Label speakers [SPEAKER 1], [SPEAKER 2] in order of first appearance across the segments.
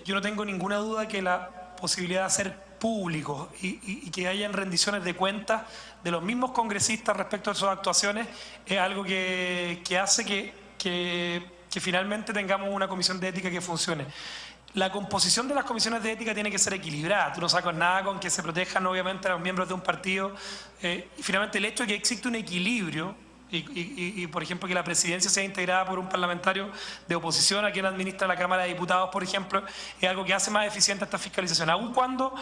[SPEAKER 1] yo no tengo ninguna duda que la posibilidad de hacer públicos y que hayan rendiciones de cuentas de los mismos congresistas respecto a sus actuaciones es algo que hace que finalmente tengamos una comisión de ética que funcione. La composición de las comisiones de ética tiene que ser equilibrada. Tú no sacas nada con que se protejan obviamente a los miembros de un partido. Y finalmente el hecho de que existe un equilibrio y por ejemplo, que la presidencia sea integrada por un parlamentario de oposición a quien administra la Cámara de Diputados, por ejemplo, es algo que hace más eficiente esta fiscalización, aun cuando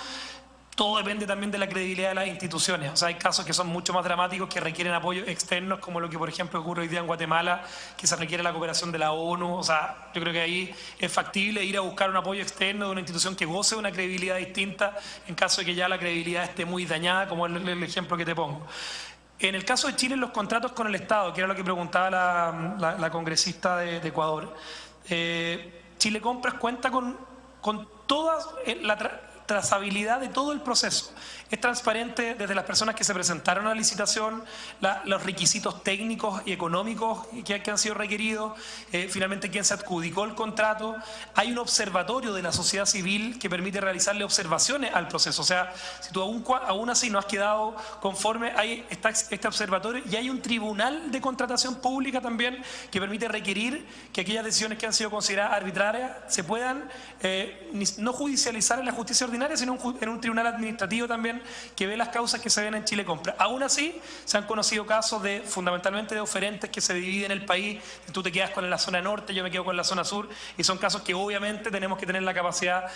[SPEAKER 1] todo depende también de la credibilidad de las instituciones. O sea, hay casos que son mucho más dramáticos, que requieren apoyos externos, como lo que, por ejemplo, ocurre hoy día en Guatemala, que se requiere la cooperación de la ONU. O sea, yo creo que ahí es factible ir a buscar un apoyo externo de una institución que goce de una credibilidad distinta, en caso de que ya la credibilidad esté muy dañada, como el ejemplo que te pongo. En el caso de Chile, los contratos con el Estado, que era lo que preguntaba la congresista de Ecuador, Chile Compras cuenta con toda la trazabilidad de todo el proceso. Es transparente desde las personas que se presentaron a la licitación, los requisitos técnicos y económicos que han sido requeridos, finalmente quién se adjudicó el contrato. Hay un observatorio de la sociedad civil que permite realizarle observaciones al proceso. O sea, si tú aún así no has quedado conforme, está este observatorio, y hay un tribunal de contratación pública también que permite requerir que aquellas decisiones que han sido consideradas arbitrarias se puedan no judicializar en la justicia ordinaria, sino en un tribunal administrativo también, que ve las causas que se ven en Chile Compra. Aún así, se han conocido casos fundamentalmente de oferentes que se dividen el país. Tú te quedas con la zona norte, yo me quedo con la zona sur, y son casos que obviamente tenemos que tener la capacidad.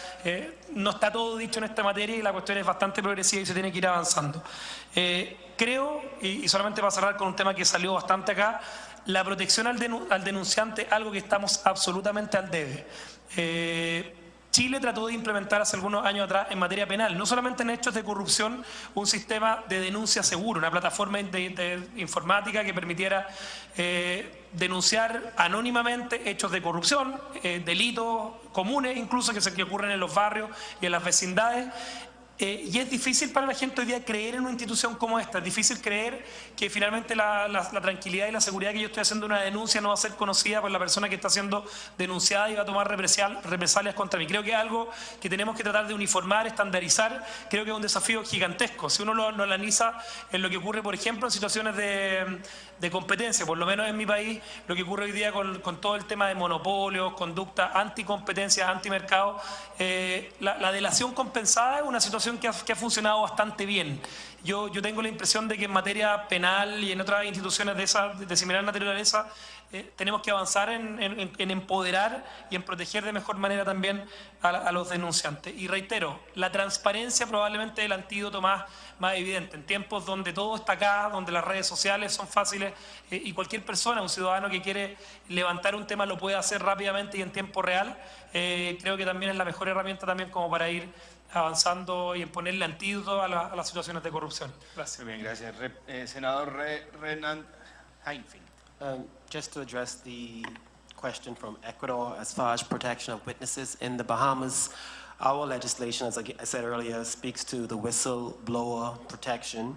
[SPEAKER 1] No está todo dicho en esta materia y la cuestión es bastante progresiva y se tiene que ir avanzando. Creo, y solamente para cerrar con un tema que salió bastante acá, la protección al denunciante, algo que estamos absolutamente al debe. Chile trató de implementar hace algunos años atrás en materia penal, no solamente en hechos de corrupción, un sistema de denuncia seguro, una plataforma de informática que permitiera denunciar anónimamente hechos de corrupción, delitos comunes incluso que ocurren en los barrios y en las vecindades. Y es difícil para la gente hoy día creer en una institución como esta. Es difícil creer que finalmente la tranquilidad y la seguridad que yo estoy haciendo una denuncia no va a ser conocida por la persona que está siendo denunciada y va a tomar represalias contra mí. Creo que es algo que tenemos que tratar de uniformar, estandarizar. Creo que es un desafío gigantesco. Si uno lo analiza en lo que ocurre, por ejemplo, en situaciones de competencia, por lo menos en mi país, lo que ocurre hoy día con todo el tema de monopolios, conducta anticompetencia, antimercado, la delación compensada es una situación que ha funcionado bastante bien. Yo tengo la impresión de que en materia penal y en otras instituciones de similar naturaleza tenemos que avanzar en empoderar y en proteger de mejor manera también a los denunciantes. Y reitero, la transparencia probablemente es el antídoto más evidente. En tiempos donde todo está acá, donde las redes sociales son fáciles y cualquier persona, un ciudadano que quiere levantar un tema lo puede hacer rápidamente y en tiempo real, creo que también es la mejor herramienta también como para ir avanzando y en ponerle antídoto a las situaciones de corrupción. Gracias.
[SPEAKER 2] Muy bien, gracias. Senador Renan Heinfield.
[SPEAKER 3] Just to address the question from Ecuador as far as protection of witnesses in the Bahamas, our legislation, as I said earlier, speaks to the whistleblower protection.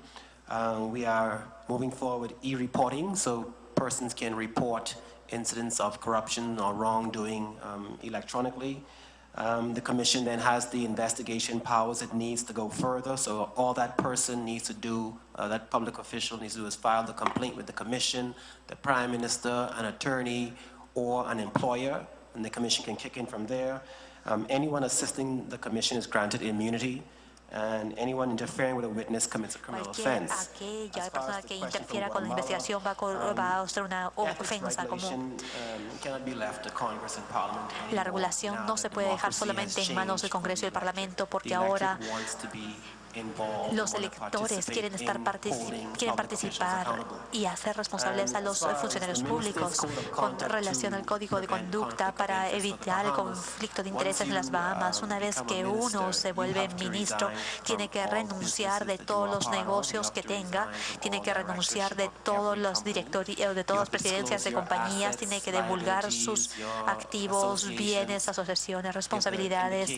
[SPEAKER 3] We are moving forward e-reporting, so persons can report incidents of corruption or wrongdoing electronically. The Commission then has the investigation powers it needs to go further, so all that person needs to do, that public official needs to do is file the complaint with the Commission, the Prime Minister, an attorney, or an employer, and the Commission can kick in from there. Anyone assisting the Commission is granted immunity, and anyone interfering with a witness commits a criminal offense.
[SPEAKER 4] Aquella persona que interfiera con la investigación va a ser una ofensa común. La regulación no se puede dejar solamente en manos del Congreso y el Parlamento, porque ahora los electores quieren participar y hacer responsables a los funcionarios públicos con relación al código de conducta para evitar el conflicto de intereses en las Bahamas. Una vez que uno se vuelve ministro, tiene que renunciar de todos los negocios que tenga, tiene que renunciar de todos los directorios, de todas las presidencias de compañías, tiene que divulgar sus activos, bienes, asociaciones, responsabilidades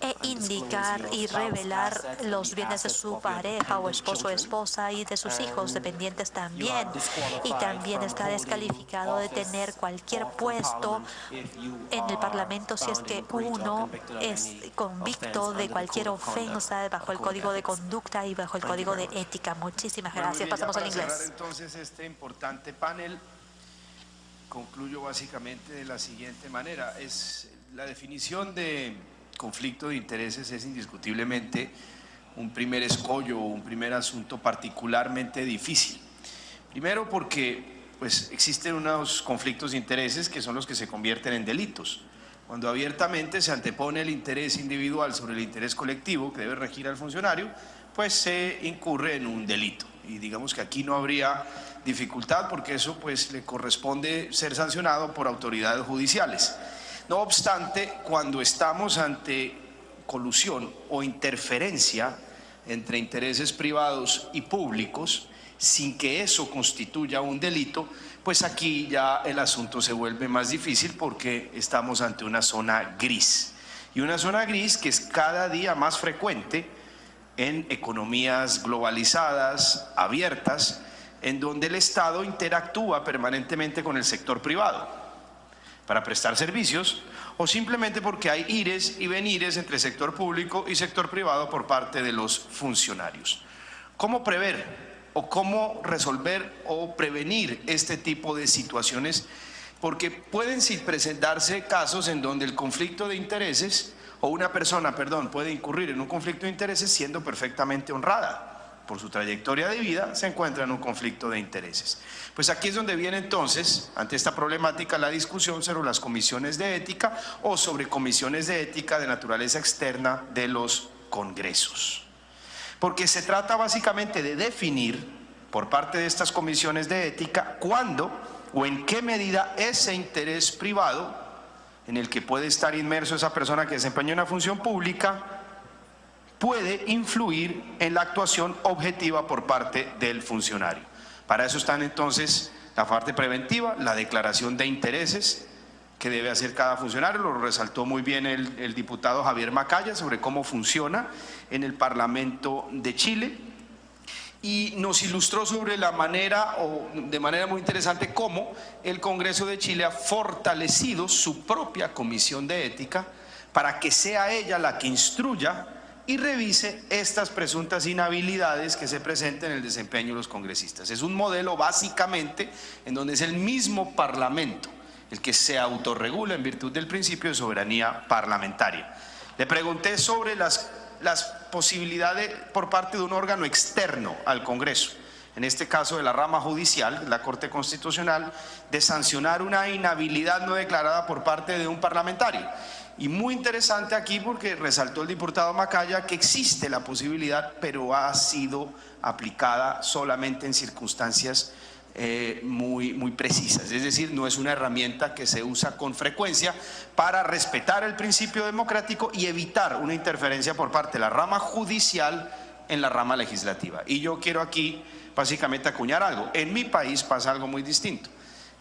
[SPEAKER 4] e indicar y revelar los bienes de su pareja o esposo o esposa y de sus hijos dependientes también. Y también está descalificado de tener cualquier puesto en el Parlamento si es que uno es convicto de cualquier ofensa bajo el Código de Conducta y bajo el Código de Ética. Muchísimas gracias. Pasamos al
[SPEAKER 2] Para cerrar
[SPEAKER 4] inglés.
[SPEAKER 2] entonces este importante panel, concluyo básicamente de la siguiente manera. La definición de conflicto de intereses es indiscutiblemente un primer escollo, un primer asunto particularmente difícil. Primero porque pues, existen unos conflictos de intereses que son los que se convierten en delitos. Cuando abiertamente se antepone el interés individual sobre el interés colectivo que debe regir al funcionario, pues se incurre en un delito. Y digamos que aquí no habría dificultad porque eso pues le corresponde ser sancionado por autoridades judiciales. No obstante, cuando estamos ante colusión o interferencia entre intereses privados y públicos, sin que eso constituya un delito, pues aquí ya el asunto se vuelve más difícil porque estamos ante una zona gris. Y una zona gris que es cada día más frecuente en economías globalizadas, abiertas, en donde el Estado interactúa permanentemente con el sector privado para prestar servicios o simplemente porque hay ires y venires entre sector público y sector privado por parte de los funcionarios. ¿Cómo prever o cómo resolver o prevenir este tipo de situaciones? Porque pueden presentarse casos en donde el conflicto de intereses o una persona, puede incurrir en un conflicto de intereses siendo perfectamente honrada. Por su trayectoria de vida se encuentra en un conflicto de intereses. Pues aquí es donde viene entonces, ante esta problemática, la discusión sobre las comisiones de ética o sobre comisiones de ética de naturaleza externa de los congresos. Porque se trata básicamente de definir por parte de estas comisiones de ética cuándo o en qué medida ese interés privado en el que puede estar inmerso esa persona que desempeña una función pública puede influir en la actuación objetiva por parte del funcionario. Para eso están entonces la parte preventiva, la declaración de intereses que debe hacer cada funcionario. Lo resaltó muy bien el diputado Javier Macaya sobre cómo funciona en el Parlamento de Chile y nos ilustró sobre la manera, o de manera muy interesante, cómo el Congreso de Chile ha fortalecido su propia comisión de ética para que sea ella la que instruya y revise estas presuntas inhabilidades que se presenten en el desempeño de los congresistas. Es un modelo básicamente en donde es el mismo Parlamento el que se autorregula en virtud del principio de soberanía parlamentaria. Le pregunté sobre las posibilidades por parte de un órgano externo al Congreso, en este caso de la rama judicial, la Corte Constitucional, de sancionar una inhabilidad no declarada por parte de un parlamentario. Y muy interesante aquí porque resaltó el diputado Macaya que existe la posibilidad, pero ha sido aplicada solamente en circunstancias muy precisas. Es decir, no es una herramienta que se usa con frecuencia para respetar el principio democrático y evitar una interferencia por parte de la rama judicial en la rama legislativa. Y yo quiero aquí básicamente acuñar algo. En mi país pasa algo muy distinto.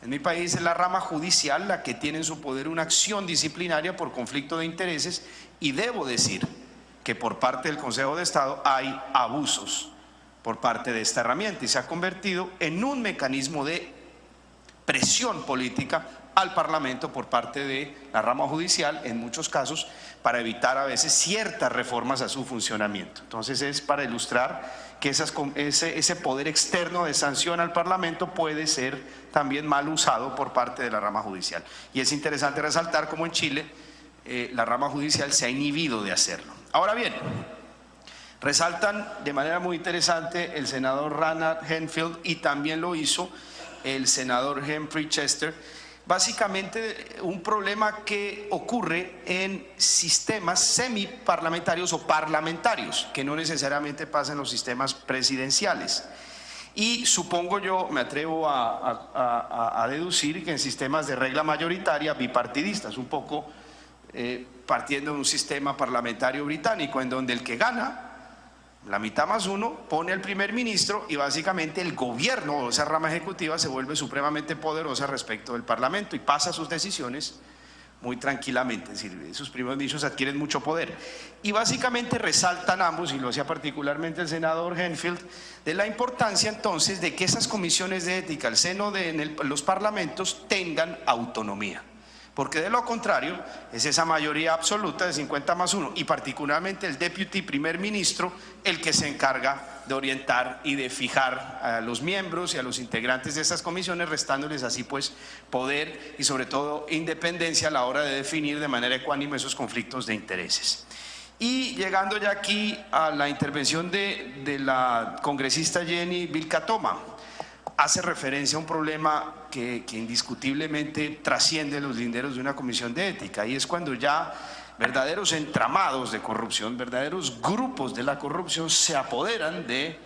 [SPEAKER 2] En mi país es la rama judicial la que tiene en su poder una acción disciplinaria por conflicto de intereses y debo decir que por parte del Consejo de Estado hay abusos por parte de esta herramienta y se ha convertido en un mecanismo de presión política al Parlamento por parte de la rama judicial en muchos casos para evitar a veces ciertas reformas a su funcionamiento. Entonces es para ilustrar que ese poder externo de sanción al Parlamento puede ser también mal usado por parte de la rama judicial. Y es interesante resaltar cómo en Chile la rama judicial se ha inhibido de hacerlo. Ahora bien, resaltan de manera muy interesante el senador Rana Henfield y también lo hizo el senador Humphrey Chester, básicamente un problema que ocurre en sistemas semiparlamentarios o parlamentarios, que no necesariamente pasa en los sistemas presidenciales. Y supongo yo, me atrevo a deducir que en sistemas de regla mayoritaria bipartidistas, un poco partiendo de un sistema parlamentario británico, en donde el que gana, la mitad más uno, pone al primer ministro y básicamente el gobierno o esa rama ejecutiva se vuelve supremamente poderosa respecto del Parlamento y pasa sus decisiones muy tranquilamente, es decir, esos primeros ministros adquieren mucho poder. Y básicamente resaltan ambos, y lo hacía particularmente el senador Henfield, de la importancia entonces de que esas comisiones de ética al seno de los parlamentos tengan autonomía. Porque de lo contrario, es esa mayoría absoluta de 50+1 y particularmente el deputy primer ministro el que se encarga de orientar y de fijar a los miembros y a los integrantes de esas comisiones, restándoles así pues poder y sobre todo independencia a la hora de definir de manera ecuánime esos conflictos de intereses. Y llegando ya aquí a la intervención de la congresista Jenny Vilcatoma, hace referencia a un problema que indiscutiblemente trasciende los linderos de una comisión de ética, y es cuando ya verdaderos entramados de corrupción, verdaderos grupos de la corrupción se apoderan de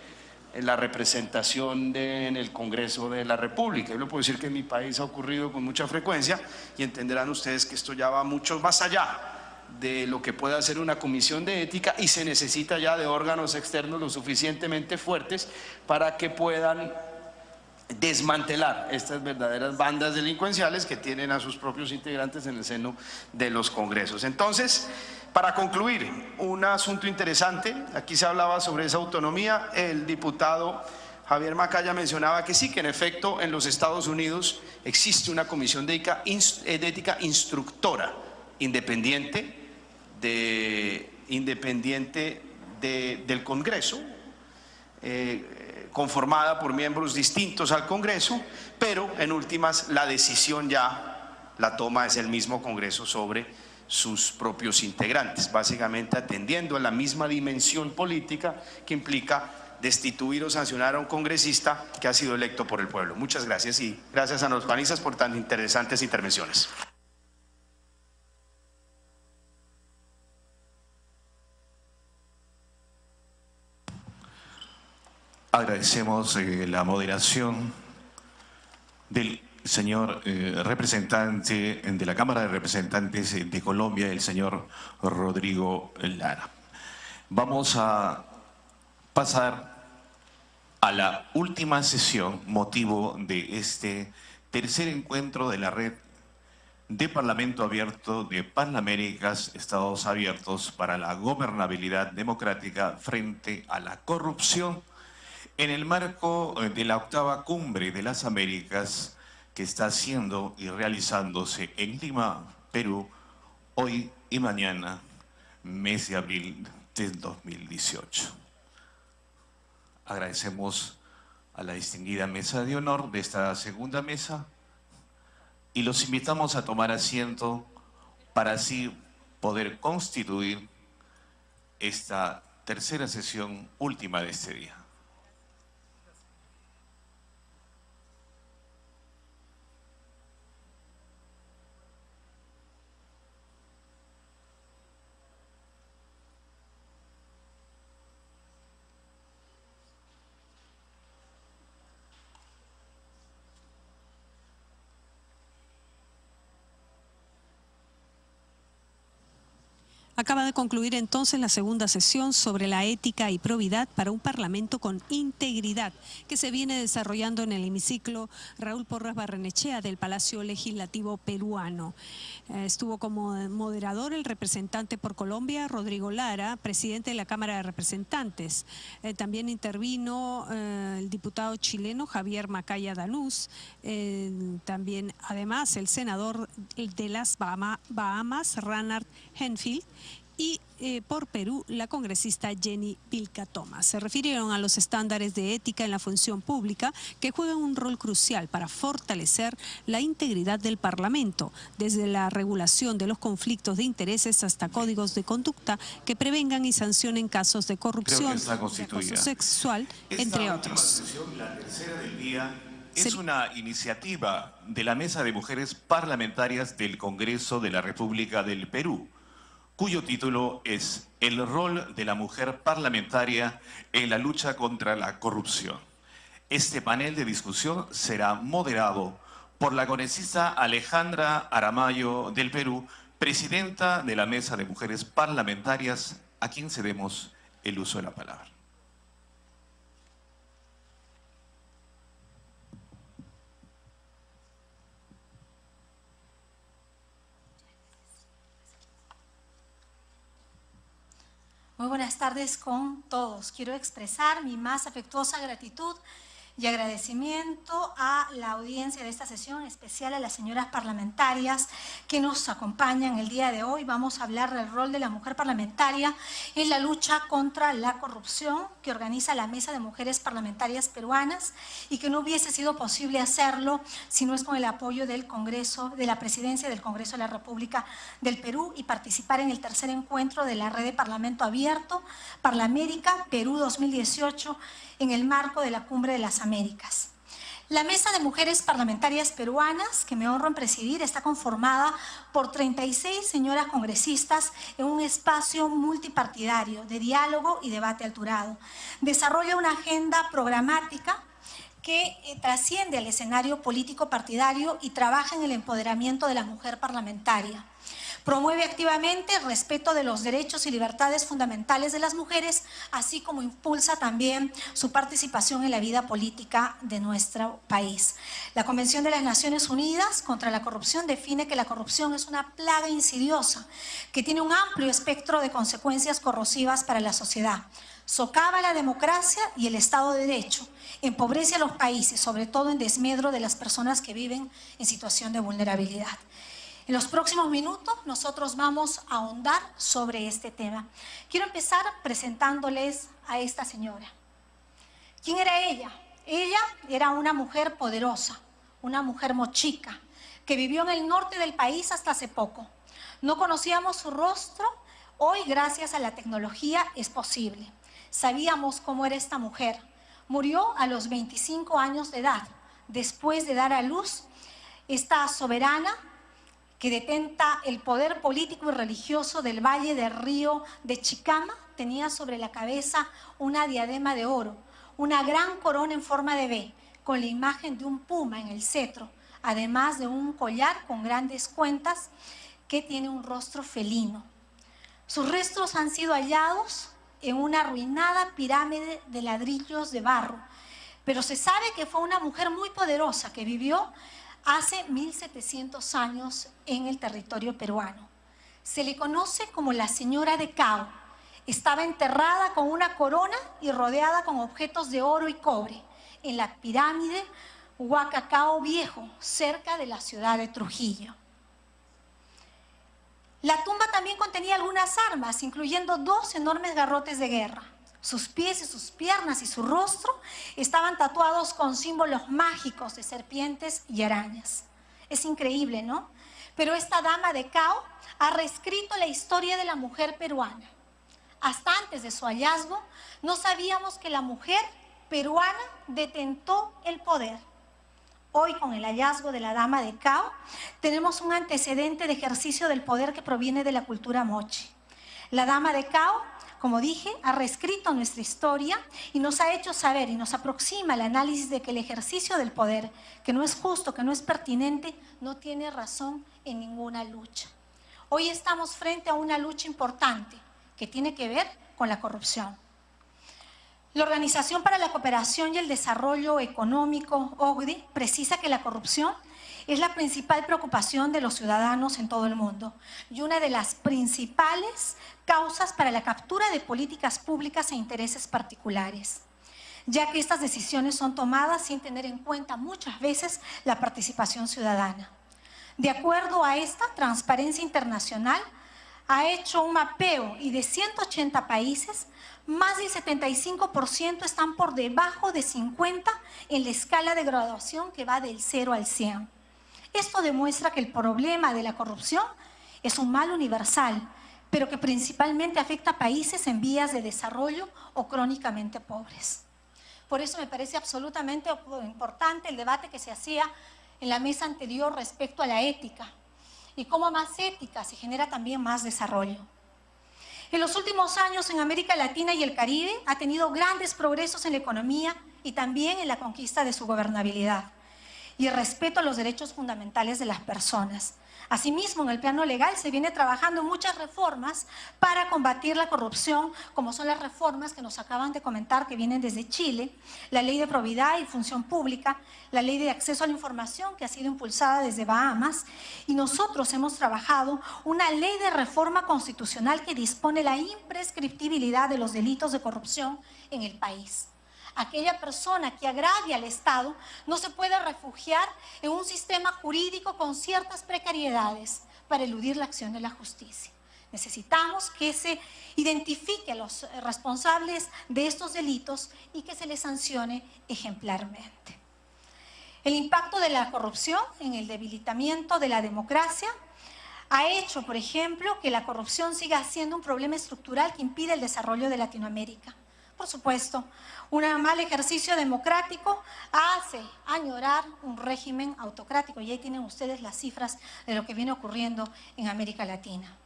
[SPEAKER 2] la representación en el Congreso de la República. Yo le puedo decir que en mi país ha ocurrido con mucha frecuencia, y entenderán ustedes que esto ya va mucho más allá de lo que pueda hacer una comisión de ética, y se necesita ya de órganos externos lo suficientemente fuertes para que puedan desmantelar estas verdaderas bandas delincuenciales que tienen a sus propios integrantes en el seno de los congresos. Entonces, para concluir, un asunto interesante, aquí se hablaba sobre esa autonomía, el diputado Javier Macaya mencionaba que sí, que en efecto en los Estados Unidos existe una comisión de ética instructora, independiente del Congreso, conformada por miembros distintos al Congreso, pero en últimas la decisión ya la toma es el mismo Congreso sobre sus propios integrantes, básicamente atendiendo a la misma dimensión política que implica destituir o sancionar a un congresista que ha sido electo por el pueblo. Muchas gracias, y gracias a los panistas por tan interesantes intervenciones.
[SPEAKER 5] Agradecemos la moderación del señor representante de la Cámara de Representantes de Colombia, el señor Rodrigo Lara. Vamos a pasar a la última sesión, motivo de este tercer encuentro de la red de Parlamento Abierto de Panaméricas, Estados Abiertos para la Gobernabilidad Democrática frente a la corrupción, en el marco de la 8ª Cumbre de las Américas que está haciendo y realizándose en Lima, Perú, hoy y mañana, mes de abril del 2018. Agradecemos a la distinguida mesa de honor de esta segunda mesa y los invitamos a tomar asiento para así poder constituir esta tercera sesión última de este día.
[SPEAKER 6] Acaba de concluir entonces la segunda sesión sobre la ética y probidad para un parlamento con integridad, que se viene desarrollando en el hemiciclo Raúl Porras Barrenechea del Palacio Legislativo peruano. Estuvo como moderador el representante por Colombia, Rodrigo Lara, presidente de la Cámara de Representantes. También intervino el diputado chileno Javier Macaya Danús, también además el senador de las Bahamas, Ranard Henfield, y por Perú, la congresista Jenny Vilcatoma. Se refirieron a los estándares de ética en la función pública que juegan un rol crucial para fortalecer la integridad del Parlamento, desde la regulación de los conflictos de intereses hasta códigos de conducta que prevengan y sancionen casos de corrupción, de acoso sexual, entre otros.
[SPEAKER 5] Sesión, la tercera del día, es una iniciativa de la Mesa de Mujeres Parlamentarias del Congreso de la República del Perú, cuyo título es El rol de la mujer parlamentaria en la lucha contra la corrupción. Este panel de discusión será moderado por la congresista Alejandra Aramayo del Perú, presidenta de la Mesa de Mujeres Parlamentarias, a quien cedemos el uso de la palabra.
[SPEAKER 7] Muy buenas tardes con todos. Quiero expresar mi más afectuosa gratitud y agradecimiento a la audiencia de esta sesión, en especial a las señoras parlamentarias que nos acompañan el día de hoy. Vamos a hablar del rol de la mujer parlamentaria en la lucha contra la corrupción que organiza la Mesa de Mujeres Parlamentarias Peruanas y que no hubiese sido posible hacerlo si no es con el apoyo del Congreso, de la Presidencia del Congreso de la República del Perú, y participar en el tercer encuentro de la Red de Parlamento Abierto, Parlamérica, Perú 2018, en el marco de la Cumbre de las Américas. La Mesa de Mujeres Parlamentarias Peruanas, que me honro en presidir, está conformada por 36 señoras congresistas en un espacio multipartidario de diálogo y debate alturado. Desarrolla una agenda programática que trasciende al escenario político partidario y trabaja en el empoderamiento de la mujer parlamentaria. Promueve activamente el respeto de los derechos y libertades fundamentales de las mujeres, así como impulsa también su participación en la vida política de nuestro país. La Convención de las Naciones Unidas contra la Corrupción define que la corrupción es una plaga insidiosa que tiene un amplio espectro de consecuencias corrosivas para la sociedad. Socava la democracia y el Estado de Derecho, empobrece a los países, sobre todo en desmedro de las personas que viven en situación de vulnerabilidad. En los próximos minutos nosotros vamos a ahondar sobre este tema. Quiero empezar presentándoles a esta señora. ¿Quién era ella? Ella era una mujer poderosa, una mujer mochica, que vivió en el norte del país hasta hace poco. No conocíamos su rostro, hoy gracias a la tecnología es posible. Sabíamos cómo era esta mujer. Murió a los 25 años de edad, después de dar a luz esta soberana que detenta el poder político y religioso del Valle del Río de Chicama. Tenía sobre la cabeza una diadema de oro, una gran corona en forma de V, con la imagen de un puma en el cetro, además de un collar con grandes cuentas que tiene un rostro felino. Sus restos han sido hallados en una arruinada pirámide de ladrillos de barro, pero se sabe que fue una mujer muy poderosa que vivió hace 1700 años en el territorio peruano. Se le conoce como la señora de Cao. Estaba enterrada con una corona y rodeada con objetos de oro y cobre en la pirámide Huacacao Viejo, cerca de la ciudad de Trujillo. La tumba también contenía algunas armas, incluyendo 2 enormes garrotes de guerra. Sus pies y sus piernas y su rostro estaban tatuados con símbolos mágicos de serpientes y arañas. Es increíble, ¿no? Pero esta dama de Cao ha reescrito la historia de la mujer peruana. Hasta antes de su hallazgo, no sabíamos que la mujer peruana detentó el poder. Hoy, con el hallazgo de la dama de Cao, tenemos un antecedente de ejercicio del poder que proviene de la cultura moche. La dama de Cao, como dije, ha reescrito nuestra historia y nos ha hecho saber y nos aproxima al análisis de que el ejercicio del poder, que no es justo, que no es pertinente, no tiene razón en ninguna lucha. Hoy estamos frente a una lucha importante que tiene que ver con la corrupción. La Organización para la Cooperación y el Desarrollo Económico, OCDE, precisa que la corrupción es la principal preocupación de los ciudadanos en todo el mundo y una de las principales causas para la captura de políticas públicas e intereses particulares, ya que estas decisiones son tomadas sin tener en cuenta muchas veces la participación ciudadana. De acuerdo a esta, Transparencia Internacional ha hecho un mapeo y de 180 países, más del 75% están por debajo de 50 en la escala de graduación que va del 0 al 100. Esto demuestra que el problema de la corrupción es un mal universal, pero que principalmente afecta a países en vías de desarrollo o crónicamente pobres. Por eso me parece absolutamente importante el debate que se hacía en la mesa anterior respecto a la ética y cómo más ética se genera también más desarrollo. En los últimos años en América Latina y el Caribe ha tenido grandes progresos en la economía y también en la conquista de su gobernabilidad y el respeto a los derechos fundamentales de las personas. Asimismo, en el plano legal se viene trabajando en muchas reformas para combatir la corrupción, como son las reformas que nos acaban de comentar que vienen desde Chile, la Ley de Probidad y Función Pública, la Ley de Acceso a la Información que ha sido impulsada desde Bahamas, y nosotros hemos trabajado una ley de reforma constitucional que dispone la imprescriptibilidad de los delitos de corrupción en el país. Aquella persona que agravia al Estado no se puede refugiar en un sistema jurídico con ciertas precariedades para eludir la acción de la justicia. Necesitamos que se identifique a los responsables de estos delitos y que se les sancione ejemplarmente. El impacto de la corrupción en el debilitamiento de la democracia ha hecho, por ejemplo, que la corrupción siga siendo un problema estructural que impide el desarrollo de Latinoamérica. Por supuesto, un mal ejercicio democrático hace añorar un régimen autocrático, y ahí tienen ustedes las cifras de lo que viene ocurriendo en América Latina.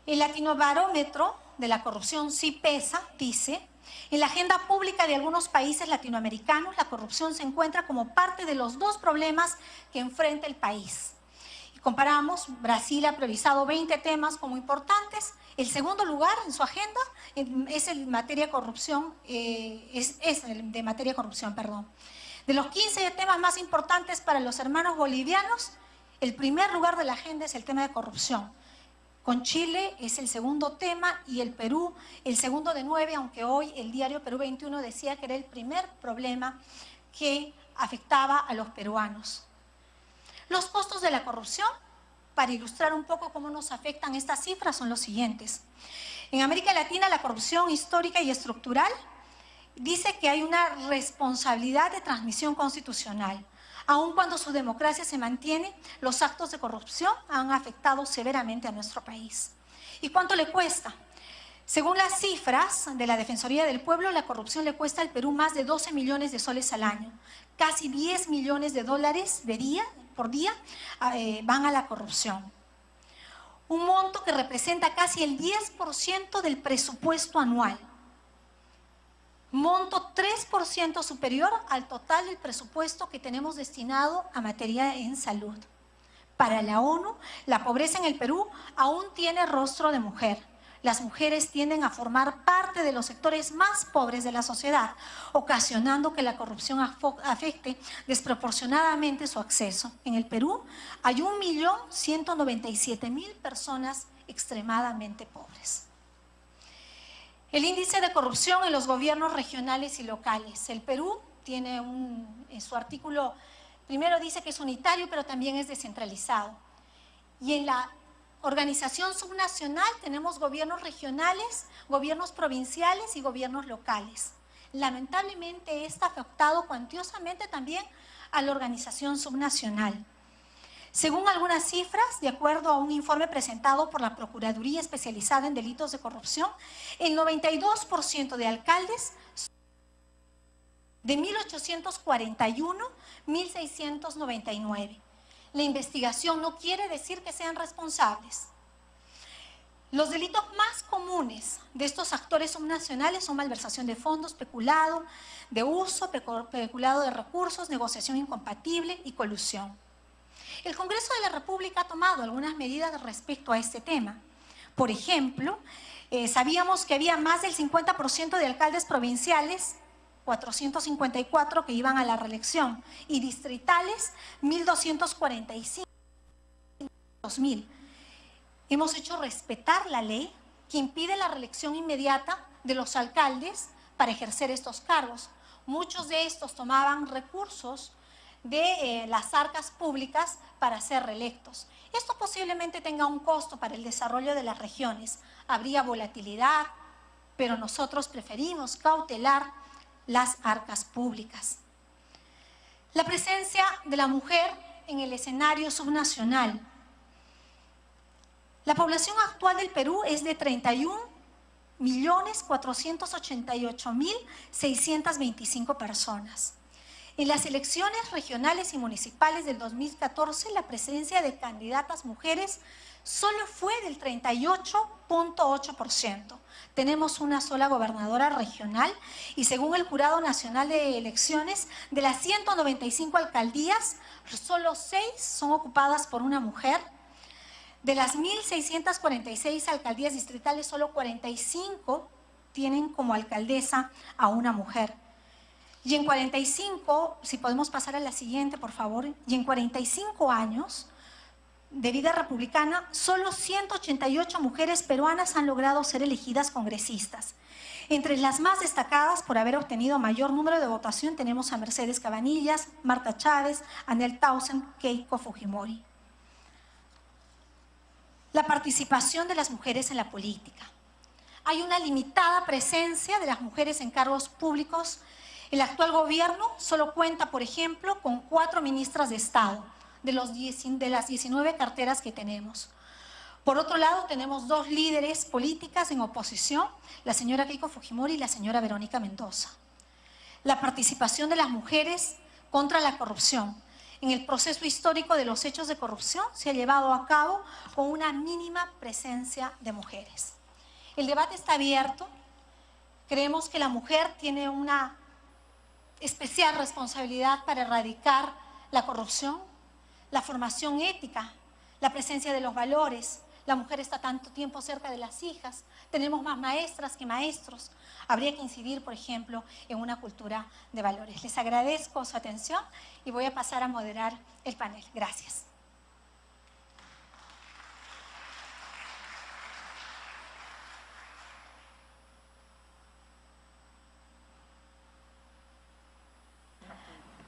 [SPEAKER 7] El Latinobarómetro de la corrupción CIPESA dice: en la agenda pública de algunos países latinoamericanos, la corrupción se encuentra como parte de los dos problemas que enfrenta el país. Y comparamos, Brasil ha priorizado 20 temas como importantes. El segundo lugar en su agenda es el de materia corrupción, de corrupción. De los 15 temas más importantes para los hermanos bolivianos, el primer lugar de la agenda es el tema de corrupción. Con Chile es el segundo tema y el Perú el segundo de 9, aunque hoy el diario Perú 21 decía que era el primer problema que afectaba a los peruanos. Los costos de la corrupción, para ilustrar un poco cómo nos afectan estas cifras, son los siguientes. En América Latina, la corrupción histórica y estructural dice que hay una responsabilidad de transmisión constitucional. Aun cuando su democracia se mantiene, los actos de corrupción han afectado severamente a nuestro país. ¿Y cuánto le cuesta? Según las cifras de la Defensoría del Pueblo, la corrupción le cuesta al Perú más de 12 millones de soles al año. Casi 10 millones de dólares por día van a la corrupción. Un monto que representa casi el 10% del presupuesto anual. Monto 3% superior al total del presupuesto que tenemos destinado a materia en salud. Para la ONU, la pobreza en el Perú aún tiene rostro de mujer. Las mujeres tienden a formar parte de los sectores más pobres de la sociedad, ocasionando que la corrupción afecte desproporcionadamente su acceso. En el Perú hay 1.197.000 personas extremadamente pobres. El índice de corrupción en los gobiernos regionales y locales. El Perú tiene en su artículo, primero dice que es unitario, pero también es descentralizado. Y en la organización subnacional tenemos gobiernos regionales, gobiernos provinciales y gobiernos locales. Lamentablemente, esta ha afectado cuantiosamente también a la organización subnacional. Según algunas cifras, de acuerdo a un informe presentado por la Procuraduría Especializada en Delitos de Corrupción, el 92% de alcaldes de 1.841, 1.699. La investigación no quiere decir que sean responsables. Los delitos más comunes de estos actores subnacionales son malversación de fondos, peculado de uso, peculado de recursos, negociación incompatible y colusión. El Congreso de la República ha tomado algunas medidas respecto a este tema. Por ejemplo, sabíamos que había más del 50% de alcaldes provinciales, 454 que iban a la reelección, y distritales, 1.245, 2.000. Hemos hecho respetar la ley que impide la reelección inmediata de los alcaldes para ejercer estos cargos. Muchos de estos tomaban recursos de las arcas públicas para ser reelectos. Esto posiblemente tenga un costo para el desarrollo de las regiones. Habría volatilidad, pero nosotros preferimos cautelar las arcas públicas. La presencia de la mujer en el escenario subnacional. La población actual del Perú es de 31.488.625 personas. En las elecciones regionales y municipales del 2014, la presencia de candidatas mujeres solo fue del 38.8%. Tenemos una sola gobernadora regional y según el Jurado Nacional de Elecciones, de las 195 alcaldías, solo 6 son ocupadas por una mujer. De las 1.646 alcaldías distritales, solo 45 tienen como alcaldesa a una mujer. Y en 45, si podemos pasar a la siguiente, por favor, y en 45 años de vida republicana, solo 188 mujeres peruanas han logrado ser elegidas congresistas. Entre las más destacadas por haber obtenido mayor número de votación tenemos a Mercedes Cabanillas, Marta Chávez, Anel Tausen, Keiko Fujimori. La participación de las mujeres en la política. Hay una limitada presencia de las mujeres en cargos públicos. El actual gobierno solo cuenta, por ejemplo, con 4 ministras de Estado de las 19 carteras que tenemos. Por otro lado, tenemos 2 líderes políticas en oposición, la señora Keiko Fujimori y la señora Verónica Mendoza. La participación de las mujeres contra la corrupción. En el proceso histórico de los hechos de corrupción se ha llevado a cabo con una mínima presencia de mujeres. El debate está abierto. Creemos que la mujer tiene una especial responsabilidad para erradicar la corrupción, la formación ética, la presencia de los valores. La mujer está tanto tiempo cerca de las hijas, tenemos más maestras que maestros. Habría que incidir, por ejemplo, en una cultura de valores. Les agradezco su atención y voy a pasar a moderar el panel. Gracias.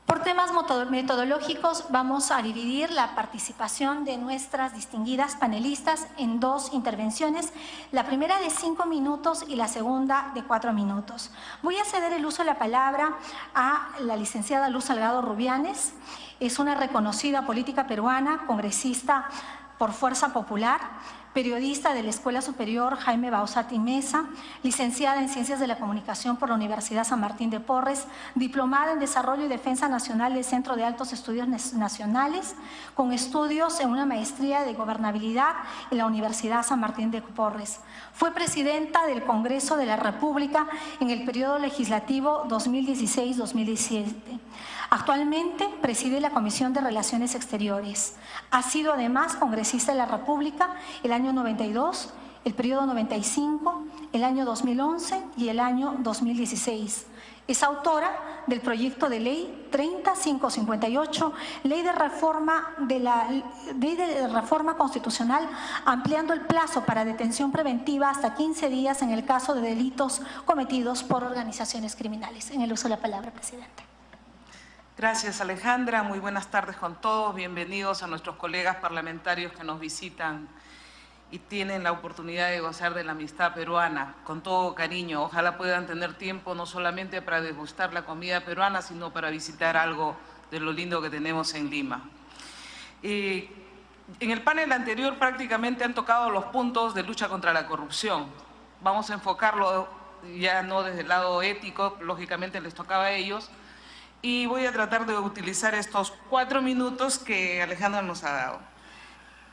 [SPEAKER 7] Por temas metodológicos vamos a dividir la participación de nuestras distinguidas panelistas en 2 intervenciones, la primera de 5 minutos y la segunda de 4 minutos. Voy a ceder el uso de la palabra a la licenciada Luz Salgado Rubianes, es una reconocida política peruana, congresista por Fuerza Popular, periodista de la Escuela Superior Jaime Bausati Mesa, licenciada en Ciencias de la Comunicación por la Universidad San Martín de Porres, diplomada en Desarrollo y Defensa Nacional del Centro de Altos Estudios Nacionales, con estudios en una maestría de Gobernabilidad en la Universidad San Martín de Porres. Fue presidenta del Congreso de la República en el periodo legislativo 2016-2017. Actualmente preside la Comisión de Relaciones Exteriores. Ha sido además congresista de la República el año 92, el periodo 95, el año 2011 y el año 2016. Es autora del proyecto de ley 30558, ley de reforma constitucional, ampliando el plazo para detención preventiva hasta 15 días en el caso de delitos cometidos por organizaciones criminales. En el uso de la palabra, Presidenta.
[SPEAKER 8] Gracias, Alejandra. Muy buenas tardes con todos. Bienvenidos a nuestros colegas parlamentarios que nos visitan y tienen la oportunidad de gozar de la amistad peruana, con todo cariño. Ojalá puedan tener tiempo no solamente para degustar la comida peruana, sino para visitar algo de lo lindo que tenemos en Lima. En el panel anterior prácticamente han tocado los puntos de lucha contra la corrupción. Vamos a enfocarlo ya no desde el lado ético, lógicamente les tocaba a ellos, y voy a tratar de utilizar estos 4 minutos que Alejandra nos ha dado.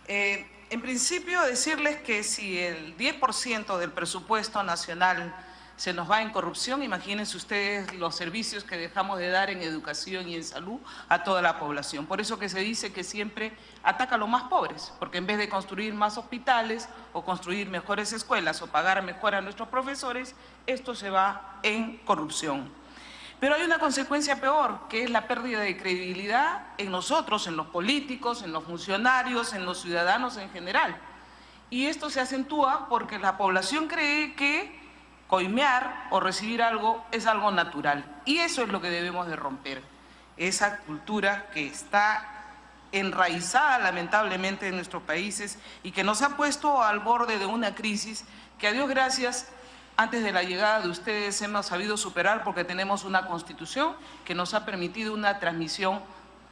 [SPEAKER 8] En principio, decirles que si el 10% del presupuesto nacional se nos va en corrupción, imagínense ustedes los servicios que dejamos de dar en educación y en salud a toda la población. Por eso que se dice que siempre ataca a los más pobres, porque en vez de construir más hospitales o construir mejores escuelas o pagar mejor a nuestros profesores, esto se va en corrupción. Pero hay una consecuencia peor, que es la pérdida de credibilidad en nosotros, en los políticos, en los funcionarios, en los ciudadanos en general. Y esto se acentúa porque la población cree que coimear o recibir algo es algo natural. Y eso es lo que debemos de romper. Esa cultura que está enraizada lamentablemente en nuestros países y que nos ha puesto al borde de una crisis que, a Dios gracias, antes de la llegada de ustedes hemos sabido superar porque tenemos una constitución que nos ha permitido una transmisión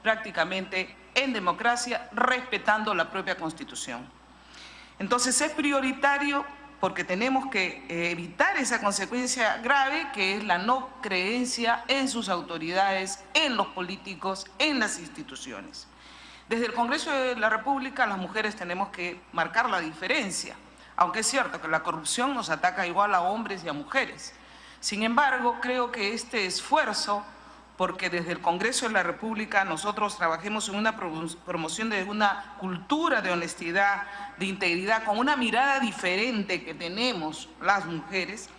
[SPEAKER 8] prácticamente en democracia, respetando la propia constitución. Entonces es prioritario porque tenemos que evitar esa consecuencia grave que es la no creencia en sus autoridades, en los políticos, en las instituciones. Desde el Congreso de la República, las mujeres tenemos que marcar la diferencia, aunque es cierto que la corrupción nos ataca igual a hombres y a mujeres. Sin embargo, creo que este esfuerzo, porque desde el Congreso de la República nosotros trabajemos en una promoción de una cultura de honestidad, de integridad, con una mirada diferente que tenemos las mujeres,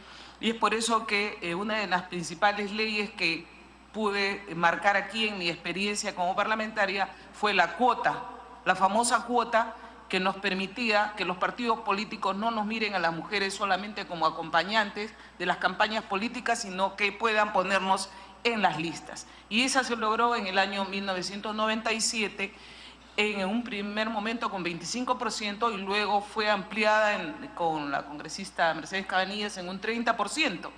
[SPEAKER 8] y es por eso que una de las principales leyes que pude marcar aquí en mi experiencia como parlamentaria fue la cuota, la famosa cuota que nos permitía que los partidos políticos no nos miren a las mujeres solamente como acompañantes de las campañas políticas, sino que puedan ponernos en las listas. Y esa se logró en el año 1997, en un primer momento con 25% y luego fue ampliada con la congresista Mercedes Cabanillas en un 30%.